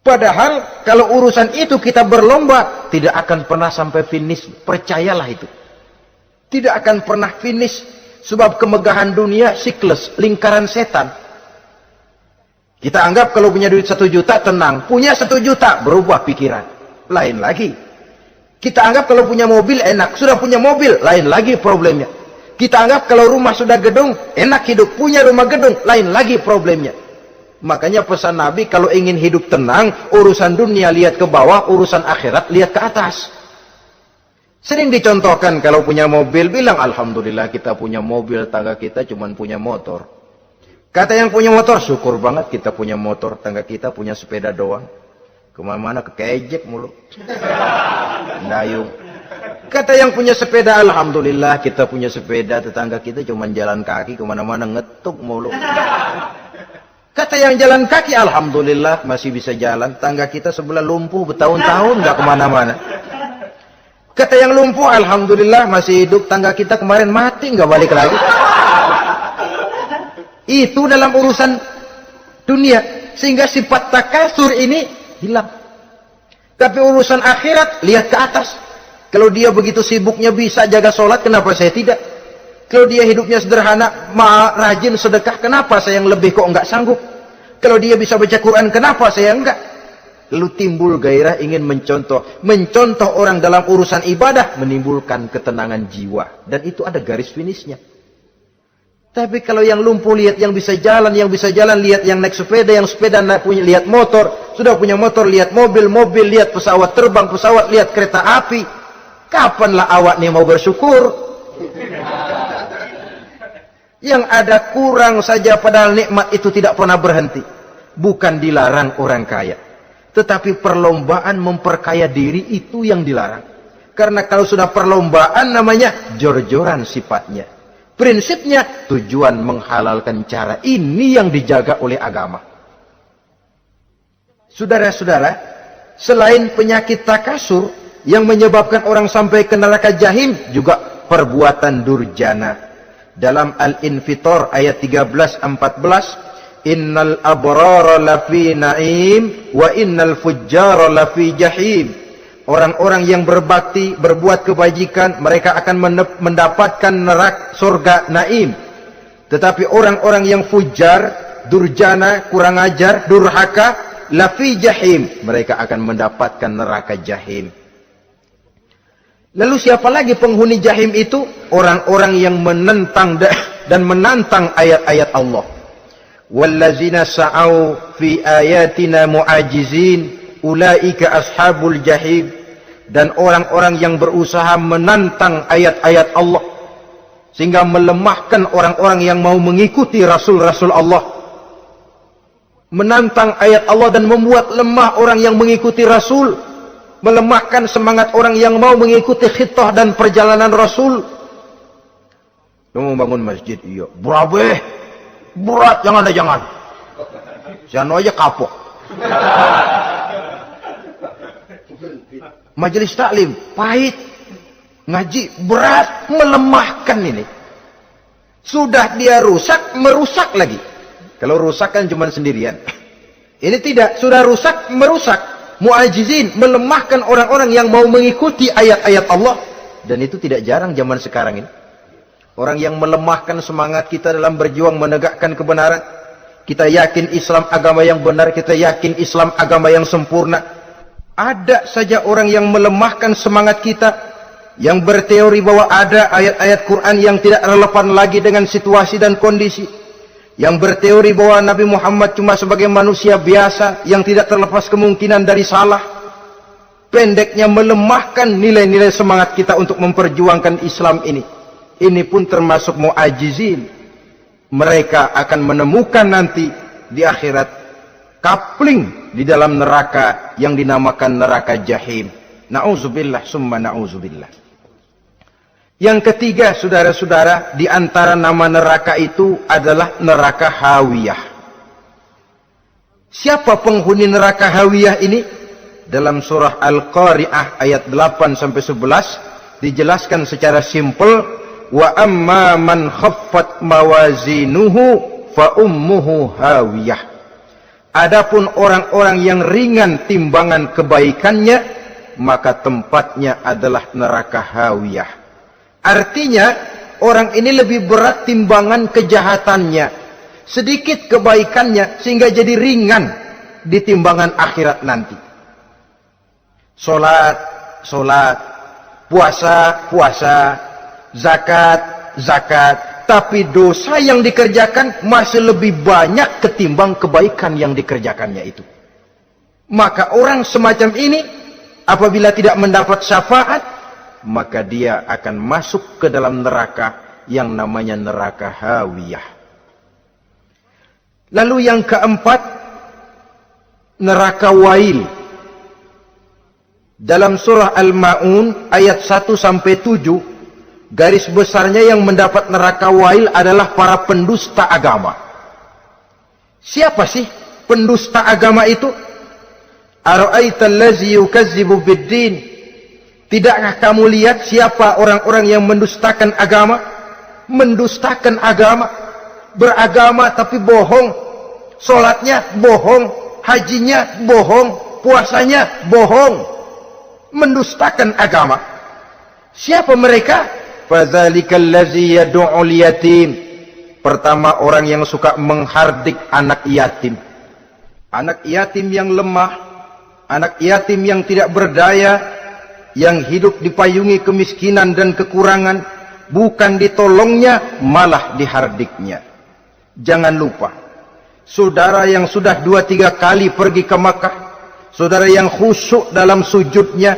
Speaker 1: Padahal kalau urusan itu kita berlomba, tidak akan pernah sampai finish. Percayalah itu. Tidak akan pernah finish. Sebab kemegahan dunia siklus, lingkaran setan. Kita anggap kalau punya duit 1 juta tenang, punya 1 juta berubah pikiran, lain lagi. Kita anggap kalau punya mobil enak, sudah punya mobil, lain lagi problemnya. Kita anggap kalau rumah sudah gedung, enak hidup, punya rumah gedung, lain lagi problemnya. Makanya pesan Nabi, kalau ingin hidup tenang, urusan dunia lihat ke bawah, urusan akhirat lihat ke atas. Sering dicontohkan kalau punya mobil, bilang Alhamdulillah kita punya mobil, tangga kita cuma punya motor. Kata yang punya motor, syukur banget kita punya motor, tangga kita punya sepeda doang. Kemana-mana kekejek mulu. Dayung. Kata yang punya sepeda, Alhamdulillah kita punya sepeda, tetangga kita cuma jalan kaki, kemana-mana ngetuk mulu. Kata yang jalan kaki, Alhamdulillah masih bisa jalan, tangga kita sebelah lumpuh bertahun-tahun gak kemana-mana. Kata yang lumpuh, Alhamdulillah masih hidup, tangga kita kemarin mati gak balik lagi. Itu dalam urusan dunia. Sehingga sifat takatsur ini hilang. Tapi urusan akhirat lihat ke atas. Kalau dia begitu sibuknya bisa jaga sholat, kenapa saya tidak? Kalau dia hidupnya sederhana, rajin sedekah, kenapa saya yang lebih kok enggak sanggup? Kalau dia bisa baca Quran, kenapa saya enggak? Lalu timbul gairah ingin mencontoh. Mencontoh orang dalam urusan ibadah menimbulkan ketenangan jiwa. Dan itu ada garis finishnya. Tapi kalau yang lumpuh lihat yang bisa jalan lihat yang naik sepeda, yang sepeda lihat motor, sudah punya motor lihat mobil, lihat pesawat terbang, lihat kereta api. Kapanlah awak nih mau bersyukur? Yang ada kurang saja padahal nikmat itu tidak pernah berhenti. Bukan dilarang orang kaya. Tetapi perlombaan memperkaya diri itu yang dilarang. Karena kalau sudah perlombaan namanya jor-joran sifatnya. Prinsipnya tujuan menghalalkan cara ini yang dijaga oleh agama. Saudara-saudara, selain penyakit takasur yang menyebabkan orang sampai ke neraka jahim, juga perbuatan durjana. Dalam Al-Infitor ayat 13-14, innal abrara lafi na'im wa innal fujjara lafi jahim. Orang-orang yang berbakti, berbuat kebajikan, mereka akan mendapatkan neraka surga naim. Tetapi orang-orang yang fujar, durjana, kurang ajar, durhaka, lafi jahim, mereka akan mendapatkan neraka jahim. Lalu siapa lagi penghuni jahim itu? Orang-orang yang menentang dan menantang ayat-ayat Allah. Wallazina sa'au fi ayatina mu'ajizin ulaika ashabul jahim. Dan orang-orang yang berusaha menantang ayat-ayat Allah sehingga melemahkan orang-orang yang mau mengikuti rasul-rasul Allah. Menantang ayat Allah dan membuat lemah orang yang mengikuti rasul, melemahkan semangat orang yang mau mengikuti khitah dan perjalanan rasul. Lu mau bangun masjid, iya. Berabe, berat, jangan. Jangan aja kapok. Majelis taklim, pahit. Ngaji, berat, melemahkan ini. Sudah dia rusak, merusak lagi. Kalau rusak kan cuma sendirian. Ini tidak, sudah rusak, merusak. Mu'ajizin, melemahkan orang-orang yang mau mengikuti ayat-ayat Allah. Dan itu tidak jarang zaman sekarang ini. Orang yang melemahkan semangat kita dalam berjuang menegakkan kebenaran. Kita yakin Islam agama yang benar, kita yakin Islam agama yang sempurna. Ada saja orang yang melemahkan semangat kita, yang berteori bahwa ada ayat-ayat Quran yang tidak relevan lagi dengan situasi dan kondisi, yang berteori bahwa Nabi Muhammad cuma sebagai manusia biasa yang tidak terlepas kemungkinan dari salah. Pendeknya melemahkan nilai-nilai semangat kita untuk memperjuangkan Islam ini. Ini pun termasuk mu'ajizin. Mereka akan menemukan nanti di akhirat kapling di dalam neraka yang dinamakan neraka jahim. Na'udzubillah summa na'udzubillah. Yang ketiga, saudara-saudara, di antara nama neraka itu adalah neraka hawiyah. Siapa penghuni neraka hawiyah ini? Dalam surah Al-Qari'ah ayat 8-11 dijelaskan secara simpel, wa amma man khaffat mawazinuhu fa ummuhu hawiyah. Adapun orang-orang yang ringan timbangan kebaikannya, maka tempatnya adalah neraka hawiyah. Artinya, orang ini lebih berat timbangan kejahatannya, sedikit kebaikannya, sehingga jadi ringan di timbangan akhirat nanti. Salat, puasa, zakat, tapi dosa yang dikerjakan masih lebih banyak ketimbang kebaikan yang dikerjakannya itu. Maka orang semacam ini apabila tidak mendapat syafaat, maka dia akan masuk ke dalam neraka yang namanya neraka hawiyah. Lalu yang keempat, neraka wail. Dalam surah Al-Ma'un ayat 1-7, garis besarnya yang mendapat neraka wail adalah para pendusta agama. Siapa sih pendusta agama itu? Ara'aital ladzi yukazzibu biddin. Tidakkah kamu lihat siapa orang-orang yang mendustakan agama? Mendustakan agama. Beragama tapi bohong. Salatnya bohong, hajinya bohong, puasanya bohong. Mendustakan agama. Siapa mereka? fadzalikal ladzi yad'ul yatim. Pertama, orang yang suka menghardik anak yatim. Anak yatim yang lemah, anak yatim yang tidak berdaya, yang hidup dipayungi kemiskinan dan kekurangan, bukan ditolongnya, malah dihardiknya. Jangan lupa, saudara yang sudah 2-3 kali pergi ke Makkah, saudara yang khusyuk dalam sujudnya,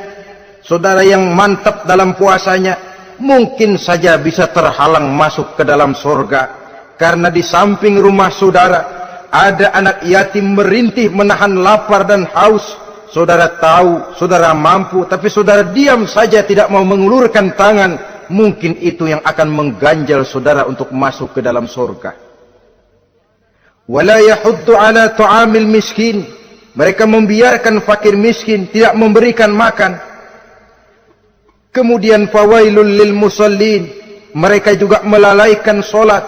Speaker 1: saudara yang mantap dalam puasanya, mungkin saja bisa terhalang masuk ke dalam surga. Karena di samping rumah saudara ada anak yatim merintih menahan lapar dan haus. Saudara tahu, saudara mampu, tapi saudara diam saja, tidak mau mengulurkan tangan. Mungkin itu yang akan mengganjal saudara untuk masuk ke dalam surga. Wala yahuddu ala ta'amil miskin. Mereka membiarkan fakir miskin, tidak memberikan makan. Kemudian fawailul lil musallin. Mereka juga melalaikan solat.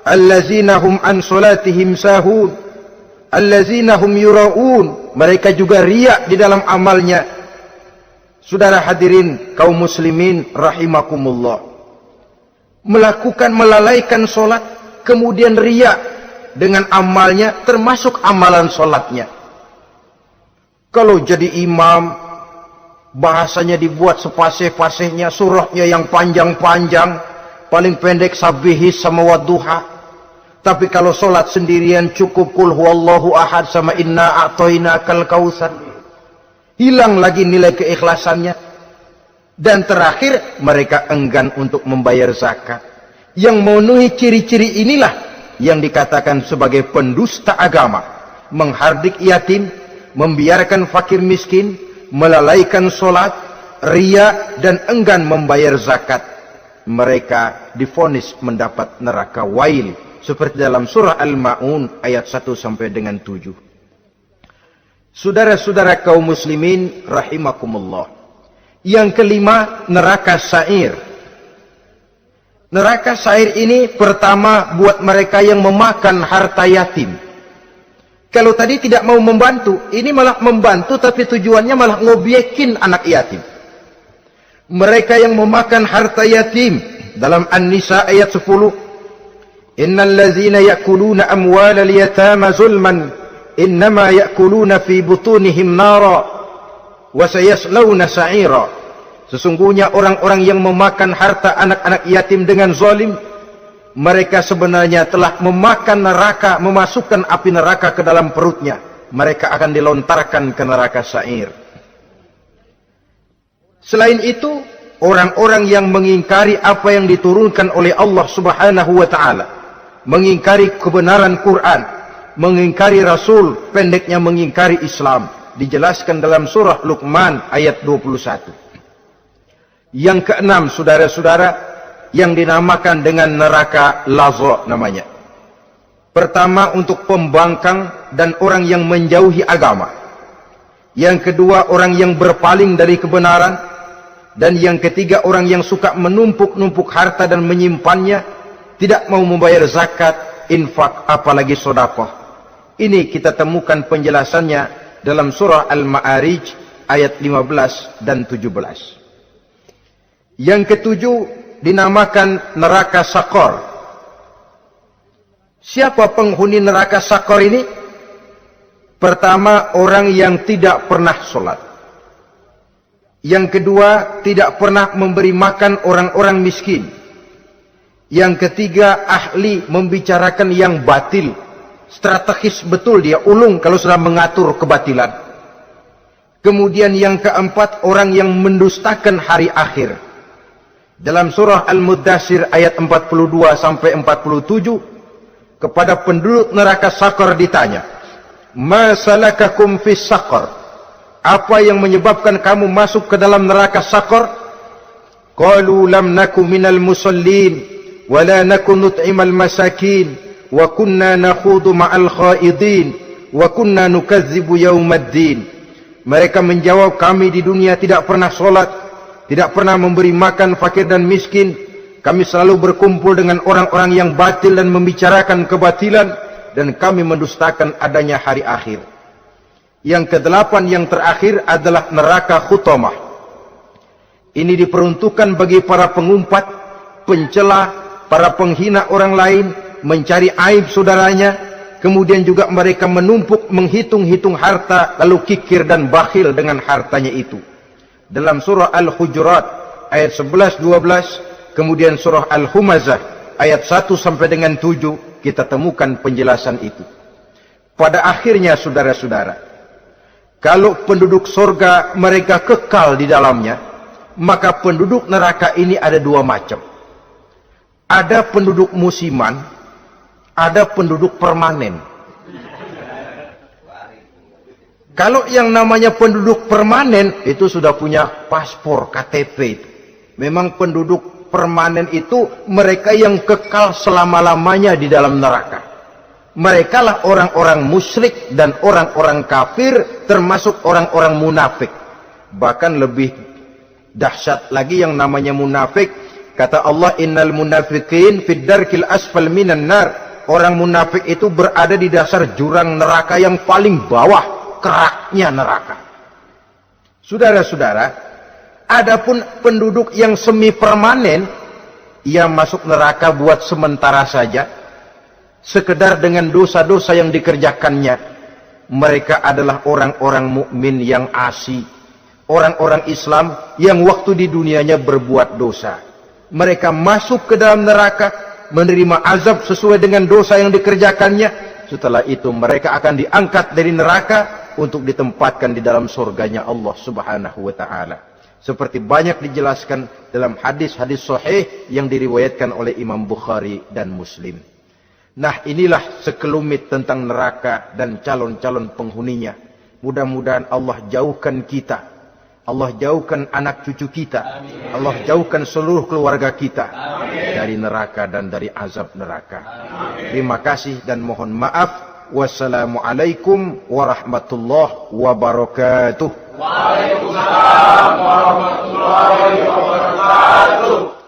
Speaker 1: Allazina hum an solatihim sahun. Allazina hum yura'un. Mereka juga riak di dalam amalnya. Saudara hadirin kaum muslimin rahimakumullah, melalaikan solat, kemudian riak dengan amalnya, termasuk amalan solatnya. Kalau jadi imam, bahasanya dibuat sepasih-pasihnya, surahnya yang panjang-panjang, paling pendek sabihis sama wadduha. Tapi kalau solat sendirian cukup kul huwallahu ahad sama inna a'toinakal kautsar. Hilang lagi nilai keikhlasannya. Dan terakhir, mereka enggan untuk membayar zakat. Yang memenuhi ciri-ciri inilah yang dikatakan sebagai pendusta agama. Menghardik yatim, membiarkan fakir miskin, melalaikan solat, riya, dan enggan membayar zakat. Mereka divonis mendapat neraka wail. Seperti dalam surah Al-Ma'un ayat 1 sampai dengan 7. Saudara-saudara kaum muslimin rahimakumullah. Yang kelima, neraka sa'ir. Neraka sa'ir ini pertama buat mereka yang memakan harta yatim. Kalau tadi tidak mau membantu, ini malah membantu tapi tujuannya malah ngobyekin anak yatim. Mereka yang memakan harta yatim dalam An-Nisa ayat 10. Innal ladzina ya'kuluna amwalal yatama zulman innama ya'kuluna fi butunihim nara wa sayaslawna sa'ira. Sesungguhnya orang-orang yang memakan harta anak-anak yatim dengan zalim, mereka sebenarnya telah memakan neraka, memasukkan api neraka ke dalam perutnya. Mereka akan dilontarkan ke neraka sa'ir. Selain itu, orang-orang yang mengingkari apa yang diturunkan oleh Allah Subhanahu wa taala, mengingkari kebenaran Quran, mengingkari Rasul, pendeknya mengingkari Islam, dijelaskan dalam surah Luqman ayat 21. Yang keenam, saudara-saudara, yang dinamakan dengan neraka laza namanya. Pertama, untuk pembangkang dan orang yang menjauhi agama. Yang kedua, orang yang berpaling dari kebenaran. Dan yang ketiga, orang yang suka menumpuk-numpuk harta dan menyimpannya, tidak mau membayar zakat, infak, apalagi sedekah. Ini kita temukan penjelasannya dalam surah Al-Ma'arij ayat 15 dan 17. Yang ketujuh dinamakan neraka Sakor. Siapa penghuni neraka Sakor ini? Pertama, orang yang tidak pernah sholat. Yang kedua, tidak pernah memberi makan orang-orang miskin. Yang ketiga, ahli membicarakan yang batil. Strategis betul dia, ulung kalau sudah mengatur kebatilan. Kemudian yang keempat, orang yang mendustakan hari akhir. Dalam surah Al-Muddatsir ayat 42 sampai 47, kepada penduduk neraka Sakor ditanya, "Ma salakakum fis Sakor?" Apa yang menyebabkan kamu masuk ke dalam neraka Sakor? Qalu lam naku minal musallin wa la naku nut'imal masakin wa kunna nakhudu ma'al khaidin wa kunna nukazzibu yaumaddin. Mereka menjawab, kami di dunia tidak pernah sholat, tidak pernah memberi makan fakir dan miskin. Kami selalu berkumpul dengan orang-orang yang batil dan membicarakan kebatilan, dan kami mendustakan adanya hari akhir. Yang kedelapan, yang terakhir adalah neraka Khutamah. Ini diperuntukkan bagi para pengumpat pencela, para penghina orang lain, mencari aib saudaranya, kemudian juga mereka menumpuk, menghitung-hitung harta, lalu kikir dan bakhil dengan hartanya itu. Dalam surah Al-Hujurat ayat 11-12, kemudian surah Al-Humazah ayat 1 sampai dengan 7, kita temukan penjelasan itu. Pada akhirnya saudara-saudara, kalau penduduk surga mereka kekal di dalamnya, maka penduduk neraka ini ada dua macam. Ada penduduk musiman, ada penduduk permanen. Kalau yang namanya penduduk permanen itu sudah punya paspor, KTP itu. Memang penduduk permanen itu mereka yang kekal selama-lamanya di dalam neraka. Mereka lah orang-orang musyrik dan orang-orang kafir, termasuk orang-orang munafik. Bahkan lebih dahsyat lagi yang namanya munafik. Kata Allah, innal munafiqin fid darkil asfal minan nar. Orang munafik itu berada di dasar jurang neraka yang paling bawah, keraknya neraka. Saudara-saudara, adapun penduduk yang semi permanen, ia masuk neraka buat sementara saja, sekedar dengan dosa-dosa yang dikerjakannya. Mereka adalah orang-orang mukmin yang asli, orang-orang Islam yang waktu di dunianya berbuat dosa. Mereka masuk ke dalam neraka, menerima azab sesuai dengan dosa yang dikerjakannya. Setelah itu mereka akan diangkat dari neraka untuk ditempatkan di dalam surganya Allah Subhanahu wa taala. Seperti banyak dijelaskan dalam hadis-hadis sahih yang diriwayatkan oleh Imam Bukhari dan Muslim. Nah, inilah sekelumit tentang neraka dan calon-calon penghuninya. Mudah-mudahan Allah jauhkan kita, Allah jauhkan anak cucu kita, Allah jauhkan seluruh keluarga kita dari neraka dan dari azab neraka. Terima kasih dan mohon maaf. Wassalamualaikum warahmatullahi wabarakatuh.
Speaker 2: Waalaikumsalam warahmatullahi wabarakatuh.